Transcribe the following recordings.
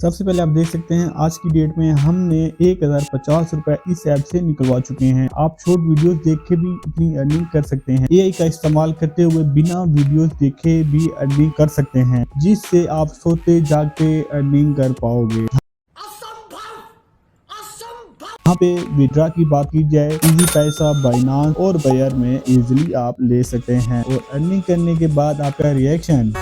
सबसे पहले आप देख सकते हैं आज की डेट में हमने 1050 रुपए इस ऐप से निकलवा चुके हैं। आप शॉर्ट वीडियोस देख के भी इतनी अर्निंग कर सकते हैं। एआई का इस्तेमाल करते हुए बिना वीडियोस देखे भी अर्निंग कर सकते हैं, जिससे आप सोते जागते अर्निंग कर पाओगे। यहाँ पे विड्रा की बात की जाए, इजी पैसा, बाइनांस और बायर में इजीली आप ले सकते हैं और अर्निंग करने के बाद आपका रिएक्शन।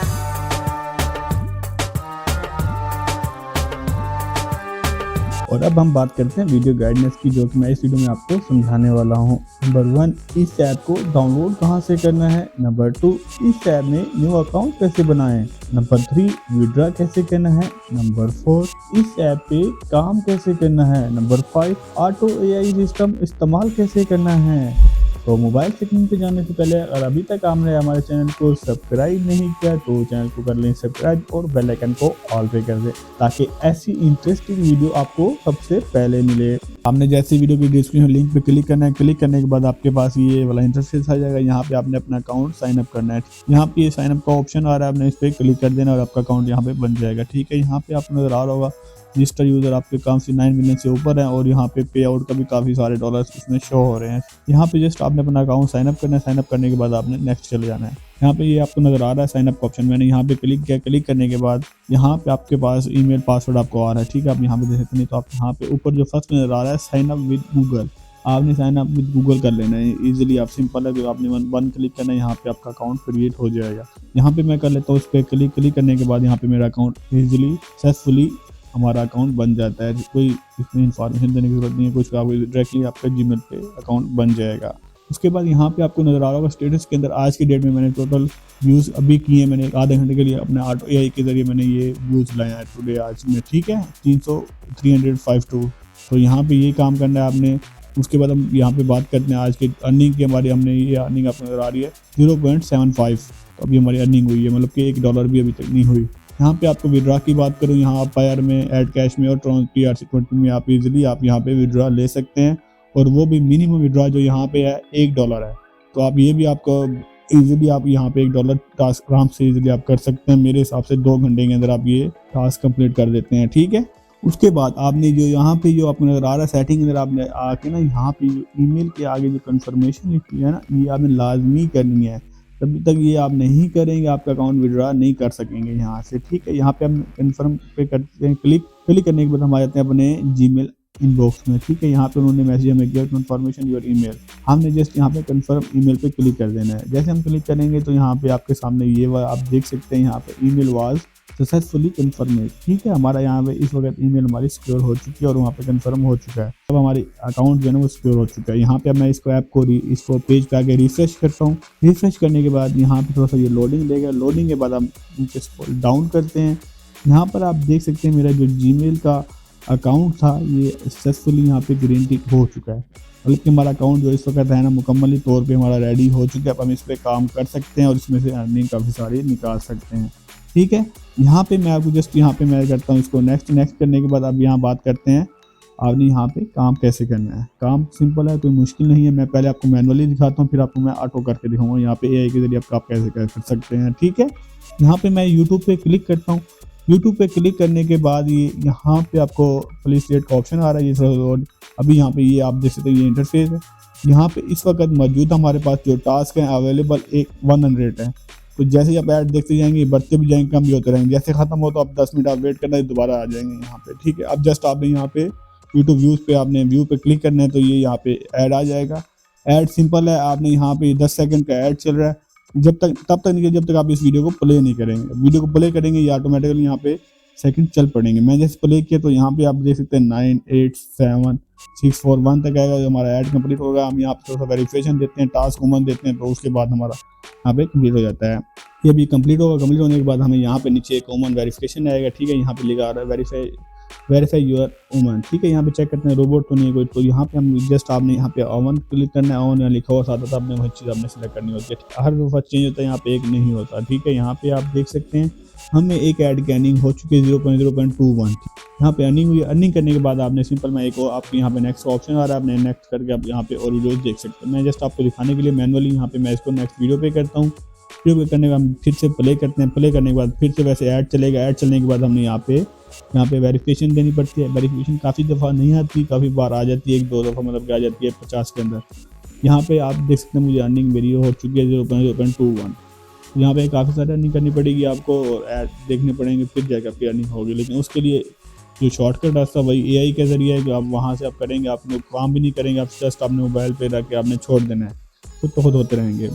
और अब हम बात करते हैं वीडियो गाइडेंस की, जो कि मैं इस वीडियो में आपको समझाने वाला हूं। नंबर 1, इस ऐप को डाउनलोड कहां से करना है। नंबर 2, इस ऐप में न्यू अकाउंट कैसे बनाएं। नंबर 3, विड्रा कैसे करना है। नंबर 4, इस ऐप पे काम कैसे करना है। नंबर 5, ऑटो एआई सिस्टम इस्तेमाल कैसे करना है। तो मोबाइल सेटिंग पे जाने से पहले अगर अभी तक आपने हमारे चैनल को सब्सक्राइब नहीं किया तो चैनल को कर लें सब्सक्राइब और बेल आइकन को ऑल पे कर दें, ताकि ऐसी इंटरेस्टिंग वीडियो आपको सबसे पहले मिले। आपने जैसे वीडियो की डिस्क्रिप्शन लिंक पे क्लिक करना है, क्लिक करने के बाद आपके पास ये वाला इंटरफेस आ जाएगा। यहाँ पे आपने अपना अकाउंट साइन अप करना है। यहाँ पे ये साइन अप का ऑप्शन आ रहा है, आपने इस पर क्लिक कर देना और आपका अकाउंट यहाँ पे बन जाएगा। ठीक है, यहाँ पे आपको नजर आ रहा होगा रजिस्टर यूजर आपके काम से 9 मिलियन से ऊपर है और यहाँ पे पे आउट का भी काफ़ी सारे डॉलर्स इसमें शो हो रहे हैं। यहाँ पे जस्ट आपने अपना अकाउंट साइन अप करना है। साइन अप करने के बाद आपने नेक्स्ट चले जाना है। यहाँ पे ये आपको नजर आ रहा है साइन अप का ऑप्शन, मैंने यहाँ पे क्लिक किया। क्लिक करने के बाद यहाँ पे आपके पास ईमेल पासवर्ड आपको आ रहा है। ठीक है, आप यहाँ पे देख सकते हैं। तो आप यहाँ पे ऊपर जो फर्स्ट नजर आ रहा है साइन अप विद गूगल, आपने साइन अप विद गूगल कर लेना है। इजीली आप सिंपल है, आपने वन क्लिक करना है, यहाँ पे आपका अकाउंट क्रिएट हो जाएगा। यहाँ पे मैं कर लेता हूँ उस पर क्लिक करने के बाद यहाँ पे मेरा अकाउंट इजीली सक्सेसफुली हमारा अकाउंट बन जाता है। कोई इसमें इन्फॉर्मेशन देने की जरूरत नहीं है, कुछ आप डायरेक्टली आपका जीमेल पे अकाउंट बन जाएगा। उसके बाद यहाँ पे आपको नजर आ रहा होगा स्टेटस के अंदर आज की डेट में मैंने टोटल व्यूज़ अभी किए, मैंने आधे घंटे के लिए अपने ऑटो एआई के जरिए मैंने ये व्यूज़ लाए हैं टुडे आज में। ठीक है, 352। तो यहाँ पे ये काम करना है आपने। उसके बाद हम यहाँ पे बात करते हैं आज की अर्निंग की। हमारी हमने ये अर्निंग आपको नजर आ रही है 0.75। तो अभी हमारी अर्निंग हुई है, मतलब कि $1 भी अभी तक नहीं हुई। यहाँ पे आपको विड्रा की बात करूँ, यहाँ आप बायर में, ऐड कैश में और TRC20 में आप इजीली आप यहाँ पे विड्रा ले सकते हैं, और वो भी मिनिमम विड्रा जो यहाँ पे है $1 है। तो आप ये भी आपको इजीली आप यहाँ पे $1 टास्क आराम से इजीली आप कर सकते हैं। मेरे हिसाब से 2 घंटे के अंदर आप ये टास्क कंप्लीट कर देते हैं। ठीक है, उसके बाद आपने जो यहाँ पे जो आपको नजर आ रहा है सेटिंग के अंदर आपने आके ना यहाँ पे ईमेल के आगे जो कंफर्मेशन लिखी है ना, ये आपने लाजमी करनी है। तभी तक ये आप नहीं करेंगे आपका अकाउंट विड्रा नहीं कर सकेंगे यहाँ से। ठीक है, यहाँ पे हम कंफर्म पे करते हैं क्लिक करने के बाद हम आ जाते हैं अपने जीमेल इनबॉक्स में। ठीक है, यहाँ पे उन्होंने मैसेज हमें किया कंफर्मेशन योर ईमेल, हमने जस्ट यहाँ पे कंफर्म ईमेल पे क्लिक कर देना है। जैसे हम क्लिक करेंगे तो यहाँ पे आपके सामने ये आप देख सकते हैं, यहाँ पे ईमेल वाज सक्सेसफुली कंफर्मेड। ठीक है, हमारा यहाँ पे इस वक्त ईमेल हमारी सिक्योर हो चुकी है और वहाँ पे कंफर्म हो चुका है। अब हमारी अकाउंट जो है ना वो सिक्योर हो चुका है। यहाँ पे मैं इसको ऐप को इसको पेज पे आके रिफ्रेश करता हूँ। रिफ्रेश करने के बाद यहाँ पे थोड़ा सा ये लोडिंग लेगा। लोडिंग के बाद हम नीचे डाउन करते हैं। यहाँ पर आप देख सकते हैं मेरा जो जीमेल का अकाउंट था ये सक्सेसफुली यहाँ पे ग्रीन टिक हो चुका है, मतलब कि हमारा अकाउंट जो इस वक्त है ना मुकम्मली तौर पे हमारा रेडी हो चुका है। अब हम इस पर काम कर सकते हैं और इसमें से अर्निंग काफ़ी सारी निकाल सकते हैं। ठीक है, यहाँ पे मैं आपको जस्ट यहाँ पे मैं करता हूँ इसको नेक्स्ट करने के बाद अब यहाँ बात करते हैं आपने यहाँ पे काम कैसे करना है। काम सिंपल है, कोई मुश्किल नहीं है। मैं पहले आपको मैनुअली दिखाता हूँ, फिर आपको मैं ऑटो करके दिखाऊंगा यहाँ पे एआई के जरिए आप कैसे कर सकते हैं। ठीक है, यहाँ पे मैं यूट्यूब पे क्लिक करता हूँ। यूट्यूब पे क्लिक करने के बाद ये यहाँ पे आपको प्लीज रेट का ऑप्शन आ रहा है। ये अभी यहाँ पे ये आप देख सकते हैं ये इंटरफेस है। यहाँ पे इस वक्त मौजूद हमारे पास जो टास्क है अवेलेबल 100 है। तो जैसे ही आप ऐड देखते जाएंगे बढ़ते भी जाएंगे, कम भी होते रहेंगे। जैसे खत्म हो तो आप 10 मिनट आप वेट करना है, दोबारा आ जाएंगे यहाँ पे। ठीक है, अब जस्ट आपने यहाँ पे यूट्यूब व्यूज पे आपने व्यू पे क्लिक करना है तो ये यहाँ पे ऐड आ जाएगा। ऐड सिंपल है, आपने यहाँ पे 10 सेकंड का ऐड चल रहा है तब तक नहीं जब तक आप इस वीडियो को प्ले नहीं करेंगे। वीडियो को प्ले करेंगे ये ऑटोमेटिकली यहाँ पे सेकंड चल पड़ेंगे। मैं जैसे प्ले किया तो यहाँ पे आप देख सकते हैं 9 8 7 6 4 1 तक आएगा। हमारा ऐड कंप्लीट होगा। हम यहाँ पे थोड़ा सा वेरिफिकेशन देते हैं, टास्क कॉमन देते हैं, तो उसके बाद हमारा यहाँ पे कंप्लीट हो जाता है। ये भी कंप्लीट होगा। कंप्लीट होने के बाद हमें यहाँ पे नीचे कॉमन वेरिफिकेशन आएगा। ठीक है, यहाँ पे लिखा आ रहा है वेरीफाई योर वुमन। ठीक है, यहाँ पे चेक करते हैं रोबोट तो नहीं है कोई। तो यहाँ पे हम जस्ट आपने यहाँ पे ऑन क्लिक करना है। ऑन यहाँ लिखा हुआ आता था, आपने वही चीज़ आपने सेलेक्ट करनी होती है। हर दफा चेंज होता है, यहाँ पे एक नहीं होता। ठीक है, यहाँ पे आप देख सकते हैं हमें एक ऐड की अर्निंग हो चुकी है 0.021। यहाँ पे अर्निंग हुई। अर्निंग करने के बाद आपने सिंपल में एक आपके यहाँ पे नेक्स्ट ऑप्शन आ रहा है, आपने नेक्स्ट करके आप यहाँ पे और वीडियोज देख सकते हैं। मैं जस्ट आपको दिखाने के लिए मैनुअली यहाँ पे मैं इसको नेक्स्ट वीडियो पे करता हूँ। वीडियो करने के बाद फिर से प्ले करते हैं, प्ले करने के बाद फिर से वैसे ऐड चलेगा, ऐड चलने के बाद हमने यहाँ पे वेरिफिकेशन देनी पड़ती है। वेरिफिकेशन काफ़ी दफ़ा नहीं आती, काफ़ी बार आ जाती है, 1-2 दफ़ा मतलब कि आ जाती है 50 के अंदर। यहाँ पे आप देख सकते हैं मुझे अर्निंग मेरी हो चुकी है 0.0.21। यहाँ पे काफ़ी सारी अर्निंग करनी पड़ेगी आपको, और ऐड देखने पड़ेंगे फिर जाकर आपकी अर्निंग होगी। लेकिन उसके लिए जो शॉर्टकट रास्ता वही एआई के ज़रिए है, जो आप वहाँ से आप करेंगे, आप लोग काम भी नहीं करेंगे, आप जस्ट अपने मोबाइल पे रख के आपने छोड़ देना है, खुद तो खुद होते रहेंगे।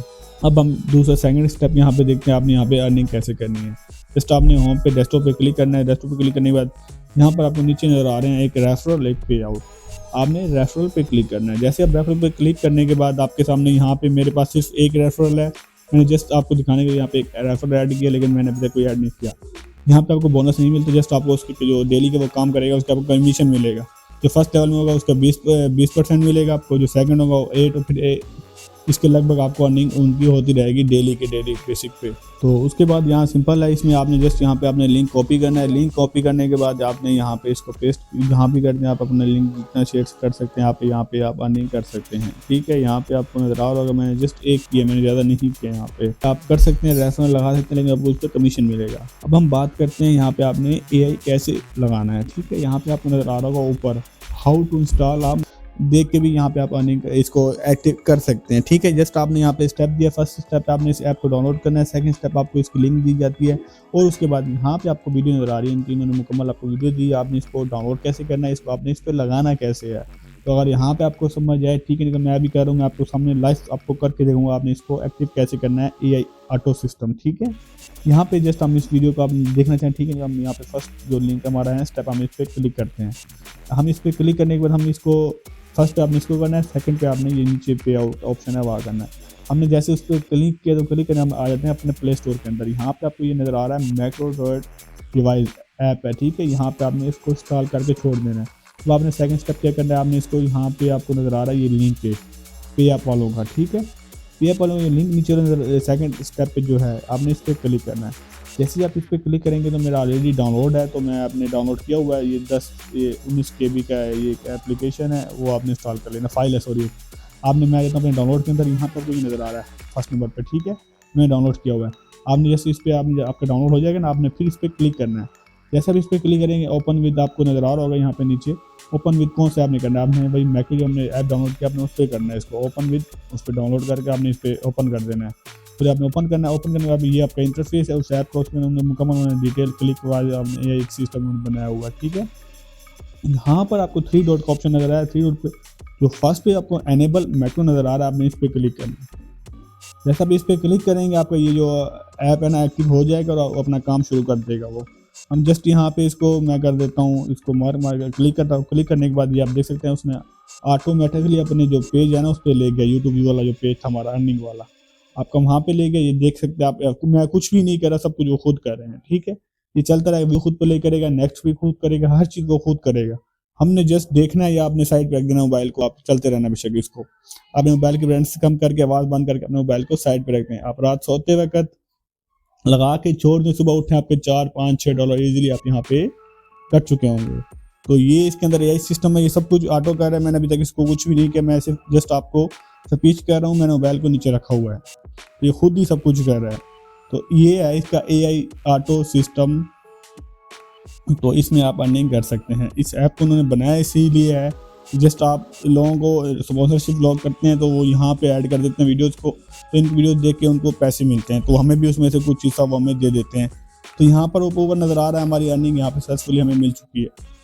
अब हम दूसरा सेकंड स्टेप यहाँ पे देखते हैं आपने यहाँ पे अर्निंग कैसे करनी है। जस्ट आपने होम पे डेस्कटॉप पे क्लिक करना है। डेस्कटॉप पे क्लिक करने के बाद यहाँ पर आपको नीचे नज़र आ रहे हैं एक रेफरल, एक पे आउट। आपने रेफरल पे क्लिक करना है। जैसे आप रेफरल पे क्लिक करने के बाद आपके सामने यहाँ पे मेरे पास सिर्फ एक रेफरल है, मैंने जस्ट आपको दिखाने के लिए यहाँ पे एक रेफरल ऐड किया, लेकिन मैंने अभी तक कोई ऐड नहीं किया। यहाँ पे आपको बोनस नहीं मिलता, जस्ट आपको उसके जो डेली का वो काम करेगा उसका आपको कमीशन मिलेगा। जो फर्स्ट लेवल में होगा उसका 20% मिलेगा आपको, जो सेकंड होगा 8 और फिर इसके लगभग आपको अर्निंग उनकी होती रहेगी डेली बेसिक पे। तो उसके बाद यहाँ सिंपल है, इसमें आपने जस्ट यहाँ पे आपने लिंक कॉपी करना है। लिंक कॉपी करने के बाद आपने यहाँ पे इसको पेस्ट जहाँ भी करते हैं आप अपना लिंक जितना शेयर कर सकते हैं यहाँ पे आप अर्निंग कर सकते हैं। ठीक है, यहाँ पे आपको नजर आ रहा होगा मैंने जस्ट एक किया, मैंने ज़्यादा नहीं किया। यहाँ पे आप कर सकते हैं, रेफरल लगा सकते हैं, लेकिन आपको उस पर कमीशन मिलेगा। अब हम बात करते हैं यहाँ पे आपने AI कैसे लगाना है। ठीक है, यहाँ पे आपको नजर आ रहा होगा ऊपर हाउ टू इंस्टॉल, आप देख के भी यहाँ पे आप अर्निंग इसको एक्टिव कर सकते हैं। ठीक है, जस्ट आपने यहाँ पे स्टेप दिया। फर्स्ट स्टेप आपने इस ऐप को डाउनलोड करना है, सेकंड स्टेप आपको इसकी लिंक दी जाती है, और उसके बाद यहाँ पे आपको वीडियो नजर आ रही है, इनकी इन्होंने मुकम्मल आपको वीडियो दी, आपने इसको डाउनलोड कैसे करना है, इसको आपने इस पर लगाना कैसे है। तो अगर यहाँ पे आपको समझ आए ठीक है, मैं भी करूँगा आपको सामने लाइव आपको करके देखूंगा आपने इसको एक्टिव कैसे करना है AI ऑटो सिस्टम। ठीक है, यहाँ पे जस्ट हम इस वीडियो को आप देखना चाहें, ठीक है, हम यहाँ पे फर्स्ट जो लिंक हमारा है स्टेप हम इस पर क्लिक करते हैं। हम इस पर क्लिक करने के बाद हम इसको फर्स्ट पे आपने इसको करना है, सेकंड पे आपने ये नीचे पे आउट ऑप्शन है वहाँ करना है। हमने जैसे उस पर क्लिक किया तो क्लिक करने हम आ जाते हैं अपने प्ले स्टोर के अंदर। यहाँ पे आपको ये नज़र आ रहा है मैक्रोड्रॉइड डिवाइस ऐप है। ठीक है, यहाँ पे आपने इसको इंस्टॉल करके छोड़ देना है। तो आपने सेकंड स्टेप क्या करना है, आपने इसको यहाँ पे आपको नज़र आ रहा है ये लिंक पे ऐप वालों का। ठीक है, पे ऐप वालों का लिंक नीचे सेकंड स्टेप पे जो है आपने इस पर क्लिक करना है। जैसे ही आप इस पर क्लिक करेंगे तो मेरा ऑलरेडी डाउनलोड है, तो मैं आपने डाउनलोड किया हुआ है, ये 19 KB का है, ये एक एप्लीकेशन है, वो आपने इंस्टॉल कर लेना, फाइल है सॉरी। आपने मैं जाता हूँ अपने डाउनलोड के अंदर, यहाँ पर कोई नज़र आ रहा है फर्स्ट नंबर पर। ठीक है, मैंने डाउनलोड किया हुआ है। आपने जैसे इस पर आपने आपका डाउनलोड हो जाएगा ना, आपने फिर इस पर क्लिक करना है। जैसे आप इस पर क्लिक करेंगे ओपन विद आपको नज़र आ रहा होगा यहाँ पे नीचे, ओपन विद कौन से आपने करना है, आपने भाई मैक जो हमने ऐप डाउनलोड किया आपने उस पर करना है इसको ओपन विद, उस पर डाउनलोड करके आपने इस पर ओपन कर देना है। फिर आपने ओपन करना है। ओपन करने के बाद ये आपका इंटरफेस है उस ऐप का, उसमें उन्होंने मुकम्मल डिटेल क्लिक हुआ आपने ये एक सिस्टम बनाया हुआ है। ठीक है, यहाँ पर आपको 3 डॉट का ऑप्शन नजर आ रहा है, 3 डॉट पे जो फर्स्ट पे आपको एनेबल मैक्रो नजर आ रहा है, आपने इस पर क्लिक करना है। जैसा भी इस पर क्लिक करेंगे आपका ये जो ऐप है ना एक्टिव हो जाएगा और अपना काम शुरू कर देगा वो। हम जस्ट यहाँ पे इसको मैं कर देता हूँ, इसको मार कर क्लिक करता हूँ। क्लिक करने के बाद ये आप देख सकते हैं उसने ऑटोमेटिकली अपने जो पेज है ना उस पर ले गया, यूट्यूब वाला जो पेज था हमारा अर्निंग वाला, आपका वहाँ पे ले गया। ये देख सकते हैं आप, मैं कुछ भी नहीं कर रहा, सब कुछ वो खुद कर रहे हैं। ठीक है, ये चलता रहेगा, वो खुद प्ले करेगा, नेक्स्ट भी खुद करेगा, हर चीज़ वो खुद करेगा। हमने जस्ट देखना है या आपने साइड पे रख देना मोबाइल को, आप चलते रहना बेशक इसको। आपने मोबाइल की ब्राइटनेस कम करके आवाज़ बंद करके अपने मोबाइल को साइड पे रखते हैं। आप रात सोते वक्त लगा के छोड़ दें, सुबह उठे आपके $4-5-6 इजीली आप यहाँ पे कर चुके होंगे। तो ये इसके अंदर AI सिस्टम है, ये सब कुछ ऑटो कर रहा है। मैंने अभी तक इसको कुछ भी नहीं किया, मैं सिर्फ जस्ट आपको स्पीच कर रहा हूँ, मैंने मोबाइल को नीचे रखा हुआ है, ये खुद ही सब कुछ कर रहा है। तो ये है इसका AI ऑटो सिस्टम, तो इसमें आप अर्निंग कर सकते हैं। इस ऐप को उन्होंने बनाया इसीलिए है, जस्ट आप लोगों को स्पॉन्सरशिप ब्लॉग करते हैं तो वो यहाँ पे ऐड कर देते हैं वीडियोज़ को, तो इन वीडियोज़ देख के उनको पैसे मिलते हैं, तो हमें भी उसमें से कुछ हिस्सा वो हमें दे देते हैं। तो यहाँ पर ऊपर नज़र आ रहा है हमारी अर्निंग यहाँ पे सक्सेसफुली हमें मिल चुकी है।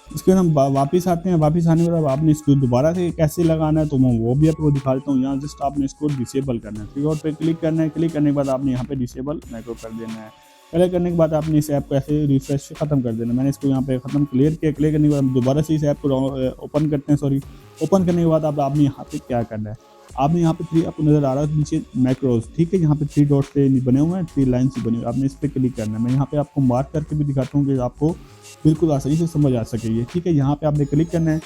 इसके बाद हम वापस आते हैं। वापस आने के बाद आपने इसको दोबारा से कैसे लगाना है तो मैं वो भी आपको दिखा देता हूँ। यहाँ जस्ट आपने इसको डिसेबल करना है, 3 डॉट पे क्लिक करना है। क्लिक करने के बाद आपने यहाँ पे डिसेबल मैक्रो कर देना है। क्लियर करने के बाद आपने इस ऐप को ऐसे रिफ्रेश से खत्म कर देना। मैंने इसको यहाँ पे खत्म क्लियर किया। क्लियर करने के बाद दोबारा से इस ऐप को ओपन करते हैं। सॉरी, ओपन करने के बाद आपने यहाँ पे क्या करना है, आपने यहाँ पे 3 आपको नजर आ रहा है नीचे मैक्रोज, ठीक है, यहाँ पे 3 डॉट से बने हुए हैं, 3 लाइन से बने हुए, आपने इस पर क्लिक करना है। मैं यहाँ पे आपको मार्क करके भी दिखाता हूँ कि आपको बिल्कुल आसानी से समझ आ सके ये, ठीक है। यहाँ पे आपने क्लिक करना है।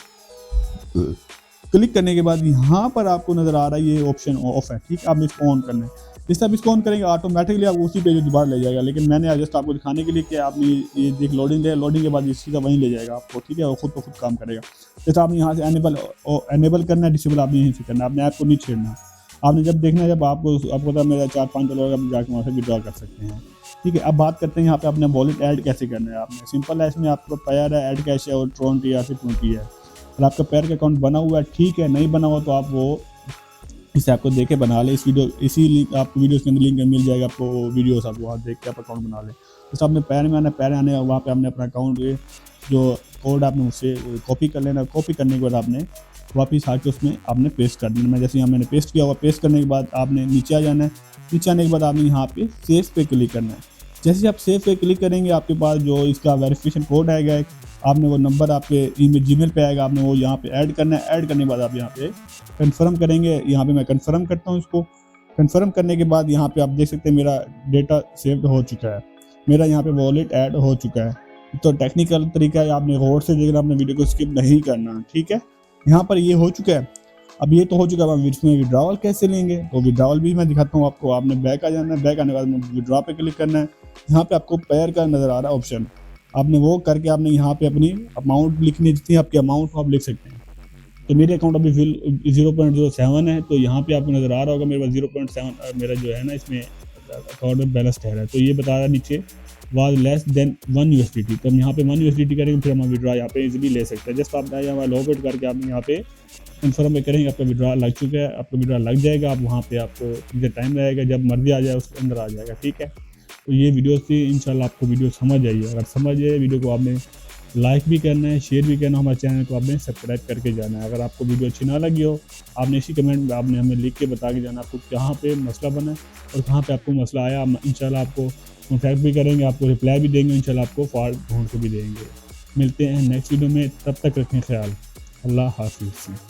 क्लिक करने के बाद यहाँ पर आपको नजर आ रहा है ये ऑप्शन ऑफ है, ठीक है, आपने इसको ऑन करना है। जिस आप इसको ऑन करेंगे ऑटोमेटिकली आप उसी पेज दोबारा ले जाएगा, लेकिन मैंने जस्ट आपको दिखाने के लिए कि आपने ये देख लोडिंग है, लोडिंग के बाद ये सीधा वहीं ले जाएगा आपको, ठीक है, वो खुद को खुद काम करेगा। जैसे आपने यहाँ से एनेबल करना है, डिसेबल आपने यहीं से करना है, आपने ऐप को नहीं छेड़ना। आपने जब देखना है, जब आपको पता मेरा $4-5 आप जाके वहाँ से विड्रॉ कर सकते हैं। ठीक है, अब बात करते हैं यहाँ पे अपने वॉलेट ऐड कैसे करना है आपने। सिंपल है, इसमें आपका पेयर है, ऐड कैश है और ट्रोन या फिर 20 है। और आपका पेयर का अकाउंट बना हुआ है, ठीक है, नहीं बना हुआ तो आप वो इस ऐप को देख के बना ले। इसी लिंक आपको वीडियोस के अंदर लिंक मिल जाएगा, आपको वीडियोस आप वहाँ देख के आप अकाउंट बना ले। तो आपने पैर में आना, पैर आने वहाँ पे आपने अपना अकाउंट जो कोड आपने उससे कॉपी कर लेना। कॉपी करने के बाद आपने वापस आके उसमें आपने पेस्ट कर देना। मैं जैसे यहाँ मैंने पेस्ट किया हुआ, पेस्ट करने के बाद आपने नीचे आ जाना है। नीचे आने के बाद आपने यहाँ पे सेव पे क्लिक करना है। जैसे आप सेव पे क्लिक करेंगे, आपके पास जो इसका वेरिफिकेशन कोड आएगा, आपने वो नंबर आपके जीमेल पे आएगा, आपने वो यहाँ पे ऐड करना है। ऐड करने के बाद आप यहाँ पे कंफर्म करेंगे। यहाँ पे मैं कंफर्म करता हूँ इसको। कंफर्म करने के बाद यहाँ पे आप देख सकते हैं मेरा डेटा सेव हो चुका है, मेरा यहाँ पे वॉलेट ऐड हो चुका है। तो टेक्निकल तरीका है, आपने गौर से देखना, अपने वीडियो को स्किप नहीं करना। ठीक है, यहाँ पर ये हो चुका है। अब ये तो हो चुका है, अब इसमें विड्रॉवल कैसे लेंगे, तो विड्रॉवल भी मैं दिखाता हूँ आपको। आपने बैक आ जाना है, बैक आने के बाद विड्रॉ पे क्लिक करना है। यहाँ पे आपको पेयर का नज़र आ रहा है ऑप्शन, आपने वो करके आपने यहाँ पे अपनी अमाउंट लिखनी है, जितनी आपकी अमाउंट हो आप लिख सकते हैं। तो मेरे अकाउंट अभी 0.07 है, तो यहाँ पे आपको नज़र आ रहा होगा मेरे पास 0.7 मेरा जो है ना इसमें अकाउंट में बैलेंस ठहरा है। तो ये बता रहा है नीचे वाज लेस देन 1 USDT। तो हम यहाँ पे 1 USDT करेंगे, फिर हम विड्रॉ यहाँ पे इजीली ले सकते हैं। जस्ट आप यहाँ लॉग आउट करके आपने यहाँ पे कंफर्म पे करेंगे, आपका विड्रॉ लग चुका है, आपका विड्रॉ लग जाएगा। आप वहाँ पे आपको जितना टाइम रहेगा, जब मर्जी आ जाए उसके अंदर आ जाएगा। ठीक है, तो ये वीडियो थी, इंशाल्लाह आपको वीडियो समझ आई है। अगर समझ आए वीडियो को आपने लाइक भी करना है, शेयर भी करना है, हमारे चैनल को आपने सब्सक्राइब करके जाना है। अगर आपको वीडियो अच्छी ना लगी हो, आपने इसी कमेंट में आपने हमें लिख के बता के जाना आपको कहाँ पे मसला बना और कहाँ पे आपको मसला आया। हम इंशाल्लाह आपको कॉन्टैक्ट भी करेंगे, आपको रिप्लाई भी देंगे, इंशाल्लाह आपको फॉल्ट ढूंढ के भी देंगे। मिलते हैं नेक्स्ट वीडियो में, तब तक रखें ख्याल। अल्लाह हाफिज़।